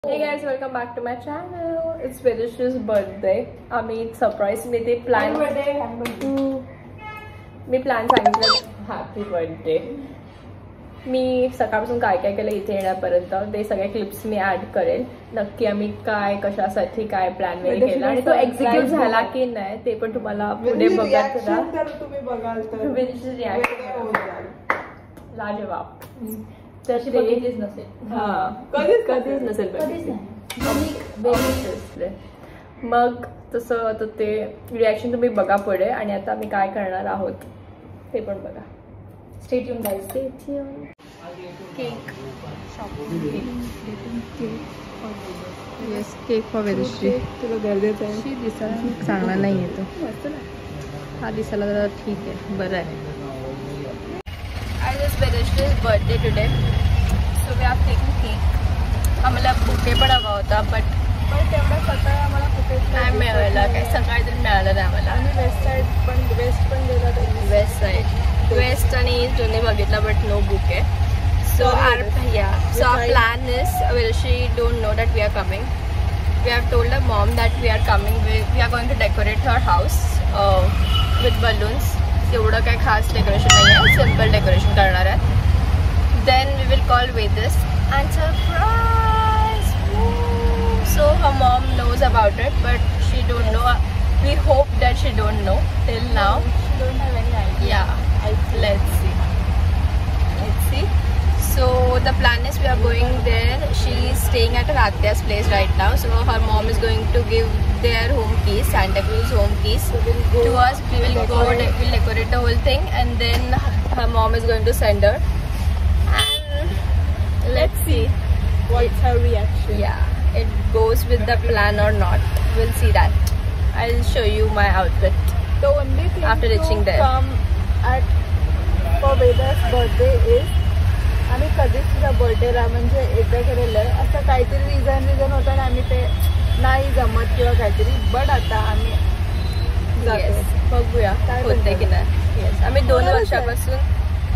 Hey guys, welcome back to my channel. It's Vidish's birthday. आम्ही surprise मी ते plan सांगितलं. Happy birthday. मी सकाळपासून काय काय केलं इथे येण्यापर्यंत ते सगळे क्लिप्स मी ऍड करेल. नक्की आम्ही काय कशासाठी काय प्लॅन वगैरे केला आणि तो एक्झिक्यूट झाला की नाही ते पण तुम्हाला पुढे बघायचं. विदिश's रिॲक्शन लाजवाब. तशी बघितलीच नसेल. कधीच नसेल. मग तसं आता ते रिॲक्शन तुम्ही बघा पुढे आणि आता मी काय करणार आहोत ते पण बघा. Stay tune guys. Stay tune. Cake yes cake for Vedashree. तुला गरजेचं आहे. दिसायला चांगला नाही आहे तो. मस्त ना हा दिसायला जरा ठीक आहे. बरं आहे. It's Vidish's birthday today, so we are taking cake. आम्हाला बुके पण हवा होता बट तेवढा सकाळी आम्हाला बुके नाही मिळाला. काय सकाळी तरी मिळालं नाही आम्हाला. आणि वेस्ट पण गेला. वेस्ट साईड वेस्ट आणि ईस्ट दोन्ही बघितला but no bouquet. So our plan is Vidish don't know that we are coming. We have told her mom that we are coming. We are going to decorate her house with balloons. एवढं काही खास decoration नाही आहे. Simple decoration करणार आहे. Then we will call वेदिस and surprise. So her mom knows about it but she don't know. We hope that she don't know till now. Let's see. So the plan is we are going there. She is staying at her Atya's place right now. So her mom is going to give their home keys, Santa Cruz home keys, to us. We will we'll decorate the whole thing, and then her mom is going to send her. And let's see what's her reaction. Yeah, it goes with the plan or not. We'll see that. I'll show you my outfit. The only thing after reaching there. Come at for Veda's birthday is. आम्ही कधीच तिच्या बर्थडेला म्हणजे एकदा केलेलं आहे. असं काहीतरी reason होतं आणि आम्ही ते नाही जमत किंवा काहीतरी. बट आता आम्ही बघूया काय होते की नाही. येस आम्ही 2 वर्षापासून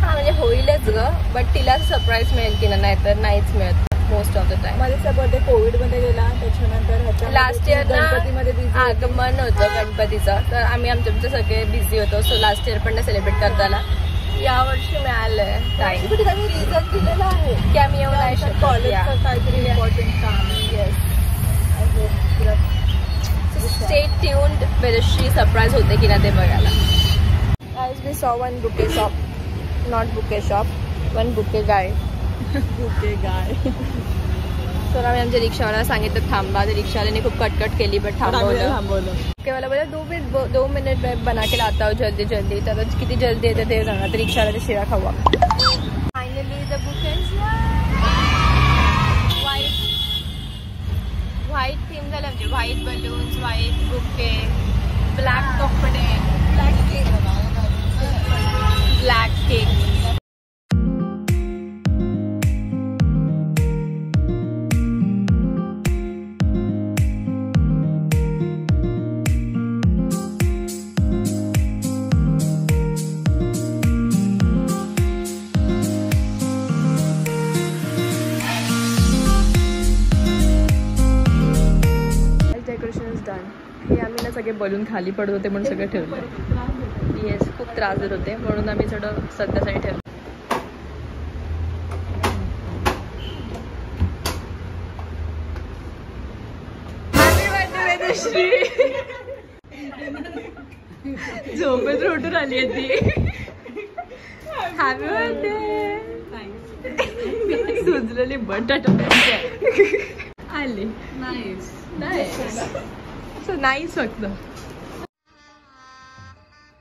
म्हणजे होईलच ग. बट तिला सरप्राईज मिळेल की नाही तर नाहीच मिळत मोस्ट ऑफ द टाइम. माझा बर्थडे कोविडमध्ये गेला. त्याच्यानंतर लास्ट इयर गणपतीमध्ये आगमन होतं गणपतीचं तर आम्ही आमच्या सगळे बिझी होतो. सो लास्ट इयर पण सेलिब्रेट करताना यावर्षी मिळालंय टाइम. रिझन दिलेला आहे की आम्ही येऊन नाही शकतो. कॉलेजचं काहीतरी इम्पॉर्टंट काम. Yes stay tuned. Vedashree surprise होते की नाही ते बघायला. As we saw one bouquet shop, not bouquet shop, one bouquet guy. bouquet guy. तर आम्ही आमच्या रिक्षावाला सांगितलं थांबा. ते रिक्षावाल्याने खूप कटकट केली बट थांबवलं. वाला बोला 2 मिनट बना के लाता हूँ जल्दी जल्दी. तर किती जल्दी येते ते सांगा. तर रिक्षावाला शिरा खाऊ. Finally the bouquet white theme झालं म्हणजे white balloons, white bouquet, black कपडे, ब्लॅक केक. हे आम्ही ना सगळे बलून खाली पडत होते म्हणून सगळं ठेवलं. येस खूप त्रास देत होते म्हणून आम्ही सगळं सध्यासाठी ठेवलं. Happy birthday Vedashree. झोपेत उठून आली आहे ती. Happy birthday. सुजलेली बटाटा आली. Nice so nice. फक्त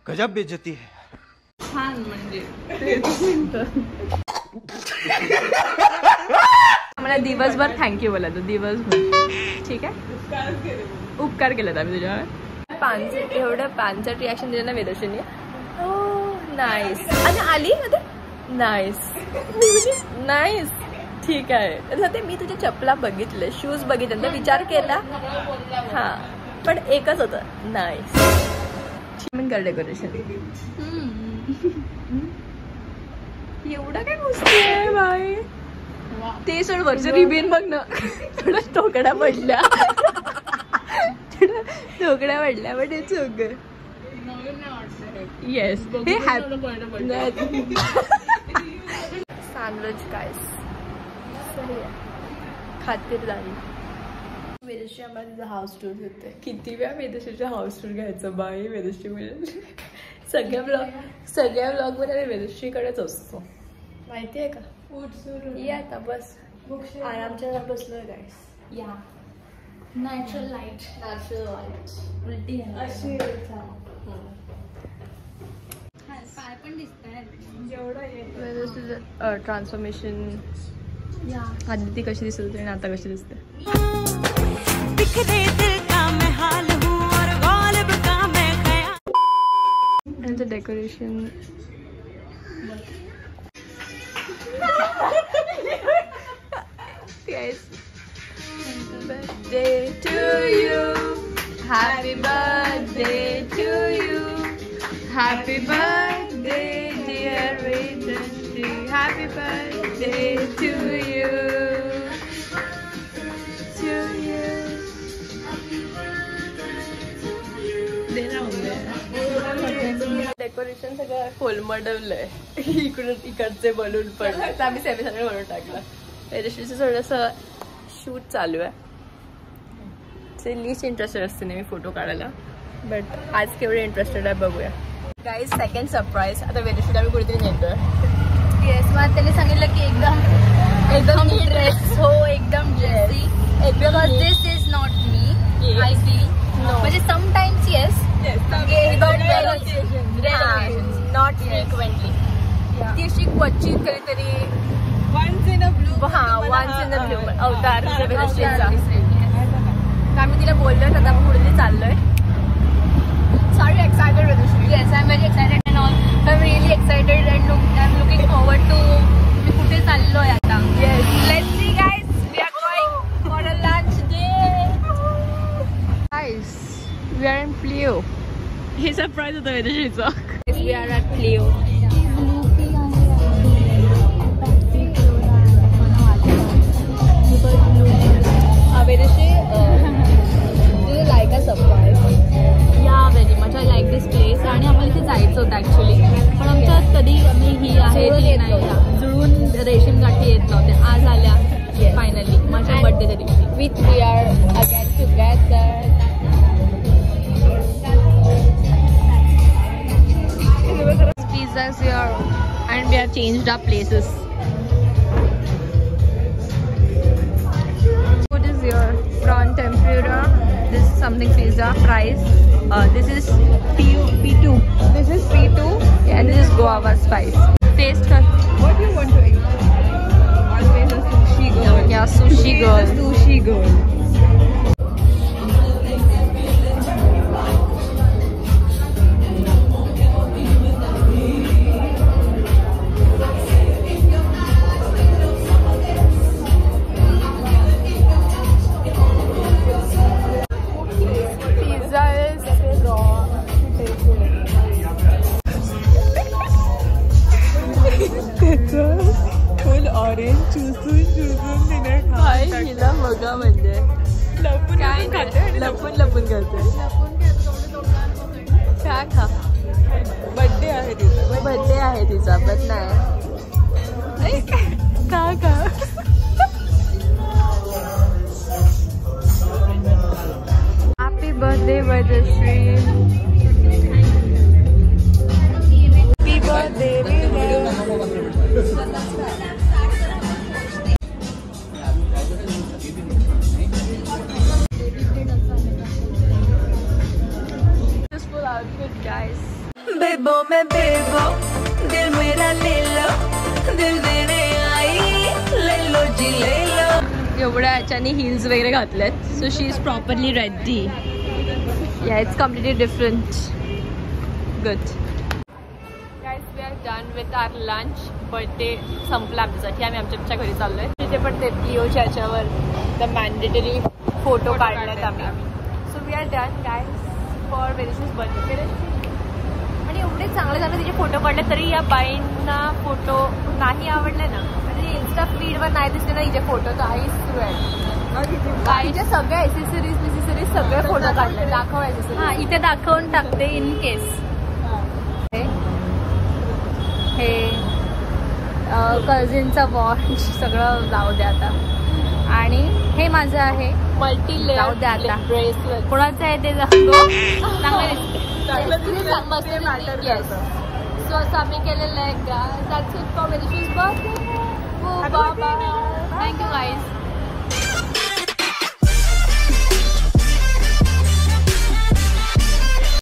गजब बेइज्जती है. छान म्हणजे मला दिवसभर थँक्यू बोला तो. दिवसभर ठीक आहे. उपकार केला आम्ही तुझ्यावर. एवढं पानसट रिॲक्शन दिलं ना वेदश्रीने. नाईस. आणि आली मध्ये नाईस ठीक आहे. ते मी तुझ्या चपला बघितले, शूज बघितले, विचार केला हां पण एकच होतं. नाईस. कर डेकोरेशन. एवढं काय गोष्टी आहे बाई. ते सोड वरचं रिबीन बघ ना थोडं ठोकड्या पडल्या ठोकड्या पडल्या बट इट्स ओके येस हे सँडविच गाइस खातिरदारी वेदश्री आम्हाला तिचा हाऊस टूर घेते किती वेळा वेदश्रीचा हाऊस टूर घ्यायचं बाई वेदश्री मिळेल सगळ्या ब्लॉग मध्ये वेदश्रीकडेच असतो माहिती आहे का या आता बस आरामच्या बसलोय गाईस या नॅचरल लाईट उलटी पण दिसत ट्रान्सफॉर्मेशन आधी ती कशी दिसत होती आणि आता कशी दिसते decoration Yes. Birthday to you. Happy birthday to you. Happy birthday, dear Vedantri. Happy birthday to you. To you. Decoration सगळं कोलमडवलंय इकडचे बलून पडले तर आम्ही सगळे बनवून टाकलं वेदश्रीचं थोडंसं शूट चालू आहे ते लिस्ट इंटरेस्टेड असते नेहमी फोटो काढायला बट आज केवढे इंटरेस्टेड आहे बघूया गाईज सेकंड सरप्राईज आता वेदश्रीला आम्ही कुठेतरी नेतोय येस मग त्यांनी सांगितलं की एकदम ड्रेस हो एकदम dressy because this is not me I feel म्हणजे समटाइम्स येस नॉट फ्रिक्वेंटली ती अशी क्वचित कधीतरी वन्स इन अ ब्लू अवतार वेदश्रीचा आम्ही तिला बोललोय आता आपण पुढे चाललोय sorry excited Vedashree yes I am very excited and all I am really excited and I am looking forward to मी कुठे चाललोय आता yes let's see guys we are going for a lunch day guys we are in Plio हे surprise होतं वेदश्रीचं we are at Plio Vedashree do you like a surprise yeah very much I like this place आणि आम्हाला इथे जायचं होतं actually पण आमच्यात कधी आम्ही ही आहे ती नाही जुळून रेशीम गाठी येत नव्हते आज आल्या फायनली माझ्या बर्थडे दिवशी with we are again together pizzas here and we have changed our places. Food is here, prawn tempura, this is something pizza, fries, this is P2, this is P2 and this is guava spice. Taste kar. What do you want to eat? Always a sushi girl. Yeah, sushi girl. Sushi girl. Full orange चुसून तिने हिला बघा म्हणजे काय लपून करते काय खा बर्थडे आहे तिचा बट नाही का happy birthday Vedashree happy birthday Bebo मैं बेबो दिल मेरा ले लो दिल देने आई ले लो जी ले लो एवढ्या याच्याने हिल्स वगैरे घातल्यात so she is properly ready yeah it's completely different good guys we are done with our lunch birthday संपला आमच्यासाठी आम्ही आमच्या घरी चाललोय तिथे पण ते प्लिओच्या याच्यावर द मॅन्डेटरी फोटो काढलेत आम्ही so we are done guys for Vedashree's birthday आणि एवढे चांगले तिचे फोटो काढले तरी या बाईंना फोटो नाही आवडले ना म्हणजे इन्स्टा फीडवर नाही दिसते ना इथे फोटो काहीच सुरू आहे काहीचे सगळे एसेसरीज सगळे फोटो काढले दाखवायचे. हा इथे दाखवून टाकते इन केस. हे कझिनचा वॉच सगळं जाऊ द्या आता. आणि हे माझं आहे मल्टी जाऊ द्या आता. ब्रेसलेट कोणाचं आहे ते सो असं आम्ही केलेलं आहे. दॅट्स इट फॉर मेरिशूज बर्थडे. Thank you guys.